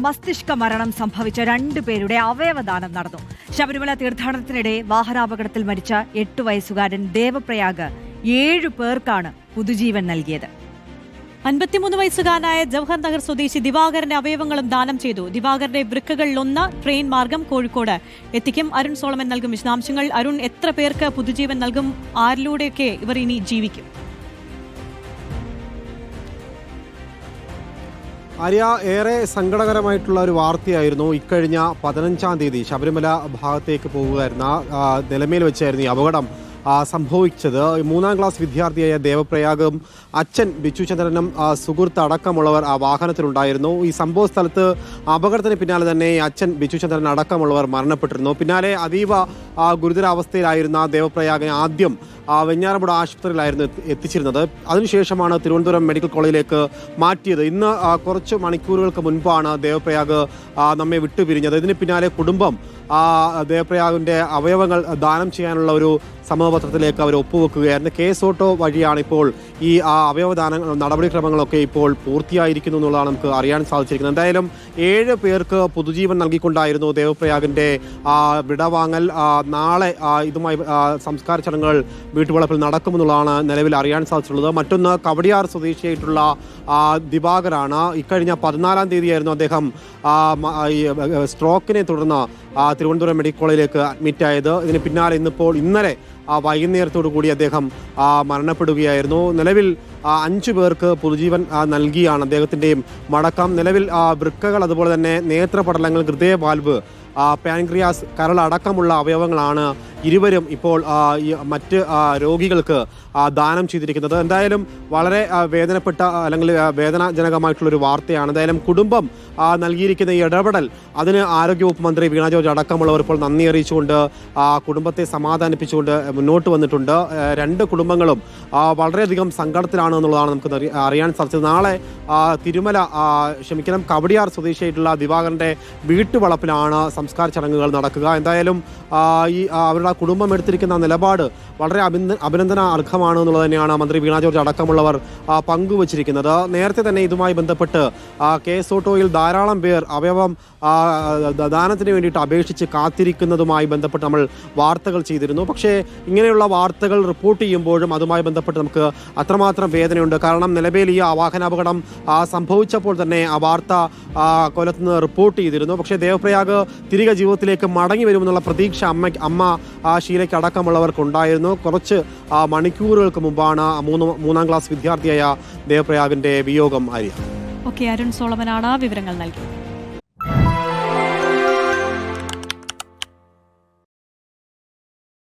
മസ്തിഷ്ക മരണം സംഭവിച്ച 2 പേരുടെ അവയവദാനം നടന്നു. ശബരിമല തീർത്ഥാടനത്തിനിടെ വാഹനാപകടത്തിൽ മരിച്ച 8 വയസ്സുകാരൻ ദേവപ്രയാഗ് 7 പേർക്കാണ് പുതുജീവൻ നൽകിയത്. 53 വയസ്സുകാരനായ ജവഹർ നഗർ സ്വദേശി ദിവാകരന്റെ അവയവങ്ങളും ദാനം ചെയ്തു. ദിവാകരന്റെ വൃക്കകളിലൊന്ന് ട്രെയിൻ മാർഗം കോഴിക്കോട് എത്തിക്കും. അരുൺ സോളമൻ നൽകും വിശദാംശങ്ങൾ. അരുൺ, എത്ര പേർക്ക് പുതുജീവൻ നൽകും? ആരിലൂടെയൊക്കെ ഇവർ ഇനി ജീവിക്കും? ആര്യ, ഏറെ സങ്കടകരമായിട്ടുള്ള ഒരു വാർത്തയായിരുന്നു. ഇക്കഴിഞ്ഞ 15-ാം തീയതി ശബരിമല ഭാഗത്തേക്ക് പോകുകയായിരുന്ന നിലമേൽ വെച്ചായിരുന്നു ഈ അപകടം സംഭവിച്ചത്. 3-ാം ക്ലാസ് വിദ്യാർത്ഥിയായ ദേവപ്രയാഗും അച്ഛൻ ബിച്ചുചന്ദ്രനും സുഹൃത്ത് അടക്കമുള്ളവർ ആ വാഹനത്തിലുണ്ടായിരുന്നു. ഈ സംഭവ സ്ഥലത്ത് അപകടത്തിന് പിന്നാലെ തന്നെ അച്ഛൻ ബിച്ചുചന്ദ്രൻ അടക്കമുള്ളവർ മരണപ്പെട്ടിരുന്നു. പിന്നാലെ അതീവ ഗുരുതരാവസ്ഥയിലായിരുന്ന ദേവപ്രയാഗിനെ ആദ്യം വെഞ്ഞാറമൂട് ആശുപത്രിയിലായിരുന്നു എത്തിച്ചിരുന്നത്. അതിനുശേഷമാണ് തിരുവനന്തപുരം മെഡിക്കൽ കോളേജിലേക്ക് മാറ്റിയത്. ഇന്ന് കുറച്ച് മണിക്കൂറുകൾക്ക് മുൻപാണ് ദേവപ്രയാഗ് നമ്മെ വിട്ടുപിരിഞ്ഞത്. ഇതിന് പിന്നാലെ കുടുംബം ദേവപ്രയാഗിൻ്റെ അവയവങ്ങൾ ദാനം ചെയ്യാനുള്ള ഒരു സമ്മതപത്രത്തിലേക്ക് അവർ ഒപ്പുവെക്കുകയായിരുന്നു. കേസ് ഓട്ടോ വഴിയാണ് ഇപ്പോൾ ഈ അവയവദാന നടപടിക്രമങ്ങളൊക്കെ ഇപ്പോൾ പൂർത്തിയായിരിക്കുന്നു എന്നുള്ളതാണ് നമുക്ക് അറിയാൻ സാധിച്ചിരിക്കുന്നത്. എന്തായാലും 7 പേർക്ക് പുതുജീവൻ നൽകിക്കൊണ്ടായിരുന്നു ദേവപ്രയാഗിൻ്റെ വിടവാങ്ങൽ. നാളെ ഇതുമായി സംസ്കാര ചടങ്ങുകൾ വീട്ടുവളപ്പിൽ നടക്കുമെന്നുള്ളതാണ് നിലവിൽ അറിയാൻ സാധിച്ചിട്ടുള്ളത്. മറ്റൊന്ന് കവടിയാർ സ്വദേശിയായിട്ടുള്ള ദിവാകരാണ്. ഇക്കഴിഞ്ഞ 14-ാം തീയതിയായിരുന്നു അദ്ദേഹം സ്ട്രോക്കിനെ തുടർന്ന് തിരുവനന്തപുരം മെഡിക്കൽ കോളേജിലേക്ക് അഡ്മിറ്റായത്. ഇതിന് പിന്നാലെ ഇന്നലെ വൈകുന്നേരത്തോടു കൂടി അദ്ദേഹം മരണപ്പെടുകയായിരുന്നു. നിലവിൽ 5 പേർക്ക് പുതുജീവൻ നൽകിയാണ് അദ്ദേഹത്തിൻ്റെയും മടക്കം. നിലവിൽ വൃക്കകൾ, അതുപോലെ തന്നെ നേത്രപടലങ്ങൾ, ഹൃദയ വാൽവ്, പാൻക്രിയാസ്, കരൾ അടക്കമുള്ള അവയവങ്ങളാണ് ഇരുവരും ഇപ്പോൾ മറ്റ് രോഗികൾക്ക് ദാനം ചെയ്തിരിക്കുന്നത്. എന്തായാലും വളരെ വേദനപ്പെട്ട അല്ലെങ്കിൽ വേദനാജനകമായിട്ടുള്ളൊരു വാർത്തയാണ്. എന്തായാലും കുടുംബം നൽകിയിരിക്കുന്ന ഈ ഇടപെടൽ അതിന് ആരോഗ്യവകുപ്പ് മന്ത്രി വീണ ജോർജ് അടക്കമുള്ളവർ ഇപ്പോൾ നന്ദി അറിയിച്ചുകൊണ്ട് കുടുംബത്തെ സമാധാനിപ്പിച്ചുകൊണ്ട് മുന്നോട്ട് വന്നിട്ടുണ്ട്. 2 കുടുംബങ്ങളും വളരെയധികം സങ്കടത്തിലാണ് എന്നുള്ളതാണ് നമുക്ക് അറിയാൻ സാധിച്ചത്. നാളെ കവടിയാർ സ്വദേശിയായിട്ടുള്ള ദിവാകരന്റെ വീട്ടുവളപ്പിലാണ് സംസ്കാര ചടങ്ങുകൾ നടക്കുക. എന്തായാലും അവരുടെ കുടുംബം എടുത്തിരിക്കുന്ന നിലപാട് വളരെ അഭിനന്ദന അർഹമാണ് എന്നുള്ളത് തന്നെയാണ് മന്ത്രി വീണ ജോർജ് അടക്കമുള്ളവർ പങ്കുവച്ചിരിക്കുന്നത്. നേരത്തെ തന്നെ ഇതുമായി ബന്ധപ്പെട്ട് കേസ് ഓട്ടോയിൽ ധാരാളം പേർ അവയവം ദാനത്തിന് വേണ്ടിയിട്ട് അപേക്ഷിച്ച് കാത്തിരിക്കുന്നതുമായി ബന്ധപ്പെട്ട് നമ്മൾ വാർത്തകൾ ചെയ്തിരുന്നു. പക്ഷേ ഇങ്ങനെയുള്ള വാർത്തകൾ റിപ്പോർട്ട് ചെയ്യുമ്പോഴും അതുമായി ബന്ധപ്പെട്ട് നമുക്ക് അത്രമാത്രം വേദനയുണ്ട്. കാരണം നിലവിൽ ഈ വാഹനാപകടം സംഭവിച്ചപ്പോൾ തന്നെ ആ വാർത്ത കൊല്ലത്തുനിന്ന് റിപ്പോർട്ട് ചെയ്തിരുന്നു. പക്ഷേ ദേവപ്രയാഗ് തിരികെ ജീവിതത്തിലേക്ക് മടങ്ങി വരുമെന്നുള്ള പ്രതീക്ഷ അമ്മ ഷീലയ്ക്ക് അടക്കമുള്ളവർക്കുണ്ടായിരുന്നു. കുറച്ച് മണിക്കൂറുകൾക്ക് മുമ്പാണ് 3-ാം ക്ലാസ് വിദ്യാർത്ഥിയായ ദേവപ്രയാഗിന്റെ വിയോഗം. അരുൺ സോളമനാണ് വിവരങ്ങൾ നൽകിയത്.